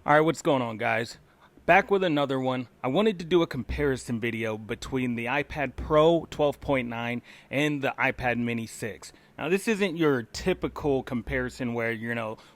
All right, what's going on, guys? Back with another one. I wanted to do a comparison video between the iPad Pro 12.9 and the iPad Mini 6. Now, this isn't your typical comparison where,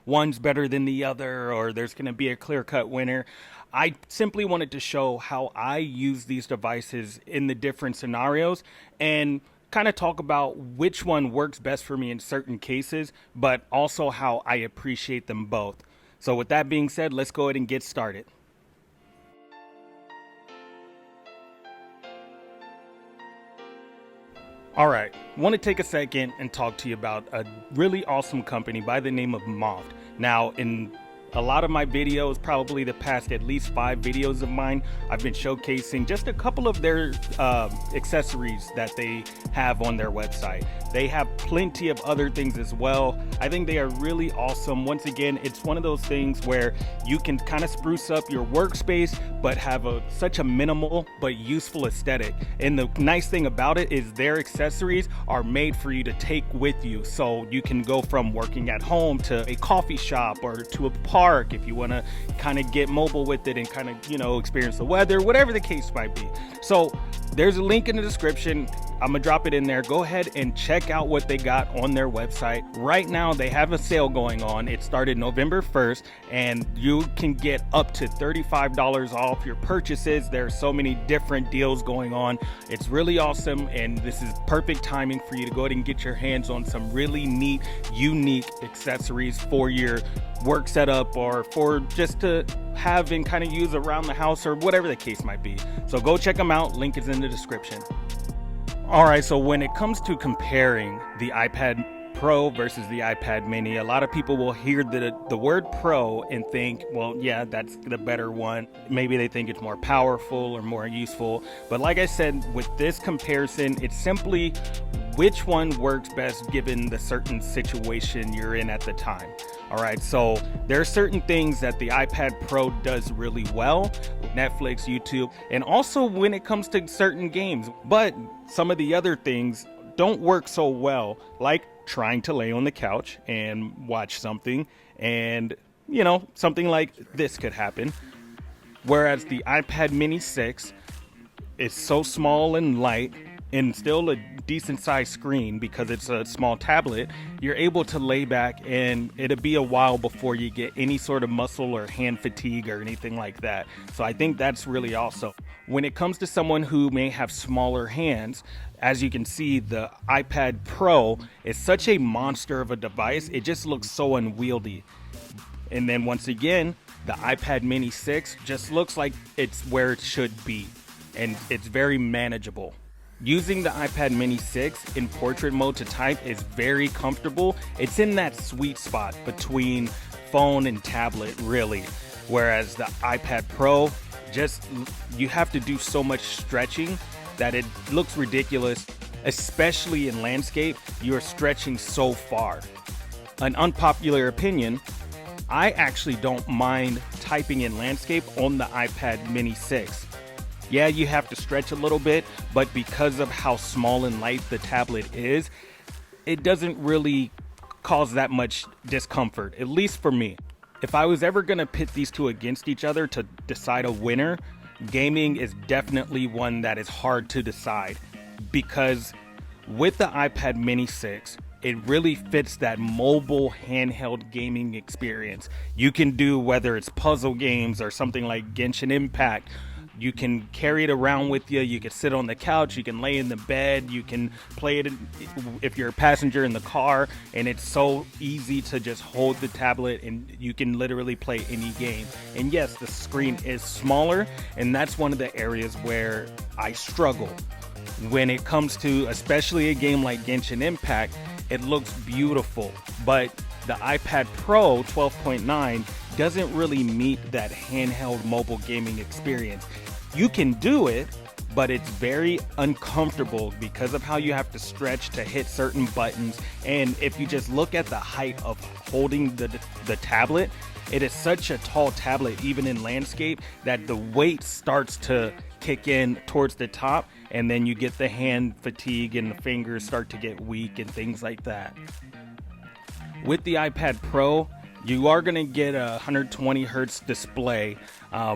one's better than the other or there's going to be a clear-cut winner. I simply wanted to show how I use these devices in the different scenarios and kind of talk about which one works best for me in certain cases, but also how I appreciate them both. So with that being said, let's go ahead and get started. All right, want to take a second and talk to you about a really awesome company by the name of Moft. Now, in a lot of my videos, probably the past at least 5 videos of mine, I've been showcasing just a couple of their accessories that they have on their website. They have plenty of other things as well. I think they are really awesome. Once again, it's one of those things where you can kind of spruce up your workspace, but have such a minimal but useful aesthetic. And the nice thing about it is their accessories are made for you to take with you. So you can go from working at home to a coffee shop or to a park if you want to kind of get mobile with it and kind of, experience the weather, whatever the case might be. So there's a link in the description. I'm gonna drop it in there. Go ahead and check out what they got on their website. Right now, they have a sale going on. It started November 1st, and you can get up to $35 off your purchases. There are so many different deals going on. It's really awesome, and this is perfect timing for you to go ahead and get your hands on some really neat, unique accessories for your work setup or for just to have and kind of use around the house or whatever the case might be. So go check them out. Link is in the description. All right, so when it comes to comparing the iPad Pro versus the iPad Mini, a lot of people will hear the word Pro and think, well, yeah, that's the better one. Maybe they think it's more powerful or more useful. But like I said, with this comparison, it's simply which one works best given the certain situation you're in at the time. All right, so there are certain things that the iPad Pro does really well, Netflix, YouTube, and also when it comes to certain games. But some of the other things don't work so well, like trying to lay on the couch and watch something, and something like this could happen. Whereas the iPad Mini 6 is so small and light and still a decent sized screen because it's a small tablet, you're able to lay back and it'll be a while before you get any sort of muscle or hand fatigue or anything like that. So I think that's really awesome. When it comes to someone who may have smaller hands, as you can see, the iPad Pro is such a monster of a device, it just looks so unwieldy. And then once again, the iPad Mini 6 just looks like it's where it should be, and it's very manageable. Using the iPad Mini 6 in portrait mode to type is very comfortable. It's in that sweet spot between phone and tablet, really. Whereas the iPad Pro, you have to do so much stretching that it looks ridiculous, especially in landscape. You're stretching so far. An unpopular opinion, I actually don't mind typing in landscape on the iPad Mini 6. Yeah, you have to stretch a little bit, but because of how small and light the tablet is, it doesn't really cause that much discomfort, at least for me. If I was ever going to pit these two against each other to decide a winner, gaming is definitely one that is hard to decide, because with the iPad Mini 6, it really fits that mobile handheld gaming experience. You can do, whether it's puzzle games or something like Genshin Impact, you can carry it around with you. You can sit on the couch. You can lay in the bed. You can play it if you're a passenger in the car. And it's so easy to just hold the tablet and you can literally play any game. And yes, the screen is smaller. And that's one of the areas where I struggle. When it comes to especially a game like Genshin Impact, it looks beautiful. But the iPad Pro 12.9 doesn't really meet that handheld mobile gaming experience. You can do it, but it's very uncomfortable because of how you have to stretch to hit certain buttons. And if you just look at the height of holding the tablet, it is such a tall tablet, even in landscape, that the weight starts to kick in towards the top, and then you get the hand fatigue and the fingers start to get weak and things like that. With the iPad Pro, You are going to get a 120 hertz display.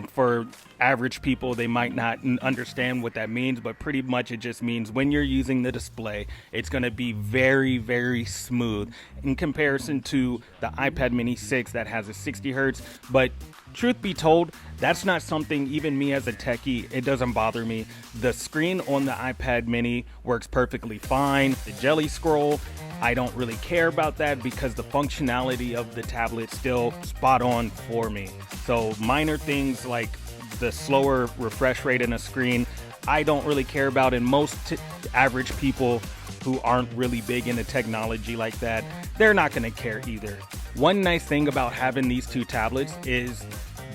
For average people, they might not understand what that means, but pretty much it just means when you're using the display, it's going to be very, very smooth in comparison to the iPad mini 6 that has a 60 hertz. But truth be told, that's not something, even me as a techie, it doesn't bother me. The screen on the iPad mini works perfectly fine. The jelly scroll, I don't really care about that because the functionality of the tablet's still spot on for me. So minor things like the slower refresh rate in a screen, I don't really care about, and most average people who aren't really big into technology like that, they're not going to care either. One nice thing about having these two tablets is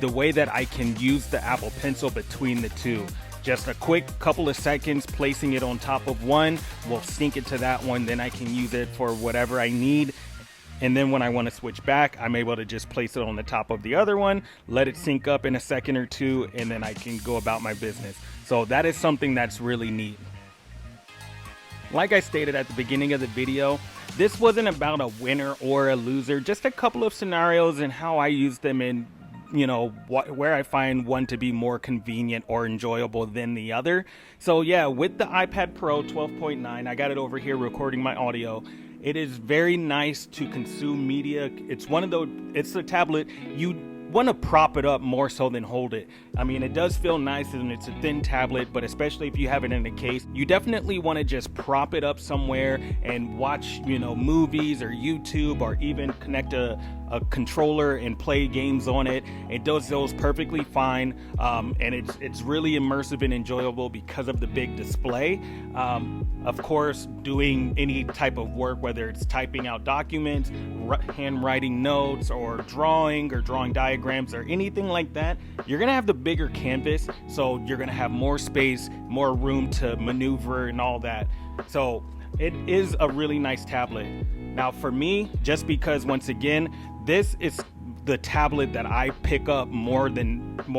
the way that I can use the Apple Pencil between the two. Just a quick couple of seconds placing it on top of one will sync it to that one, then I can use it for whatever I need. And then when I want to switch back, I'm able to just place it on the top of the other one, let it sync up in a second or two, and then I can go about my business. So that is something that's really neat. Like I stated at the beginning of the video, this wasn't about a winner or a loser, just a couple of scenarios and how I use them in, where I find one to be more convenient or enjoyable than the other. So yeah, with the iPad Pro 12.9, I got it over here recording my audio. It is very nice to consume media. It's a tablet you want to prop it up more so than hold it. I mean, it does feel nice and it's a thin tablet, but especially if you have it in a case, you definitely want to just prop it up somewhere and watch, movies or YouTube, or even connect a controller and play games on it. It does those perfectly fine, and it's really immersive and enjoyable because of the big display. Of course, doing any type of work, whether it's typing out documents, handwriting notes, or drawing diagrams or anything like that, you're gonna have the bigger canvas, so you're gonna have more space, more room to maneuver and all that. So it is a really nice tablet. Now for me, just because once again, this is the tablet that I pick up more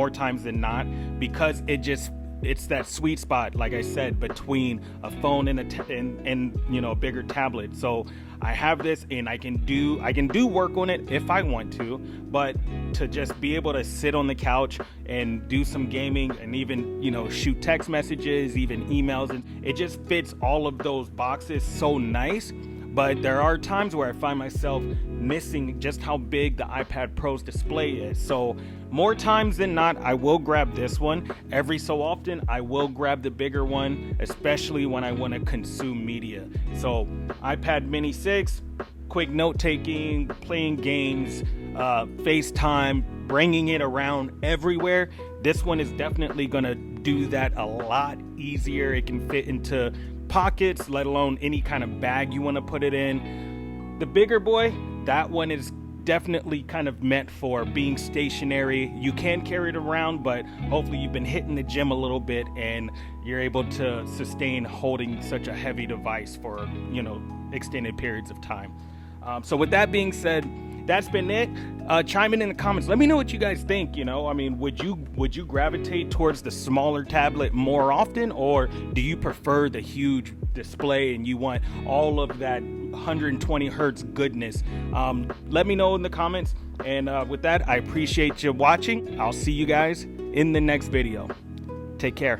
times than not, because it's that sweet spot, like I said, between a phone and a bigger tablet. So I have this and I can do work on it if I want to, but to just be able to sit on the couch and do some gaming and even, shoot text messages, even emails, and it just fits all of those boxes so nice. But there are times where I find myself missing just how big the iPad Pro's display is. So more times than not, I will grab this one. Every so often, I will grab the bigger one, especially when I want to consume media. So iPad mini 6, quick note-taking, playing games, FaceTime, bringing it around everywhere. This one is definitely going to do that a lot easier. It can fit into pockets, let alone any kind of bag you want to put it in. The bigger boy, that one is definitely kind of meant for being stationary. You can carry it around, but hopefully you've been hitting the gym a little bit and you're able to sustain holding such a heavy device for extended periods of time. So with that being said, that's been it. Chime in the comments. Let me know what you guys think. Would you gravitate towards the smaller tablet more often, or do you prefer the huge display and you want all of that 120 hertz goodness? Let me know in the comments. And with that, I appreciate you watching. I'll see you guys in the next video. Take care.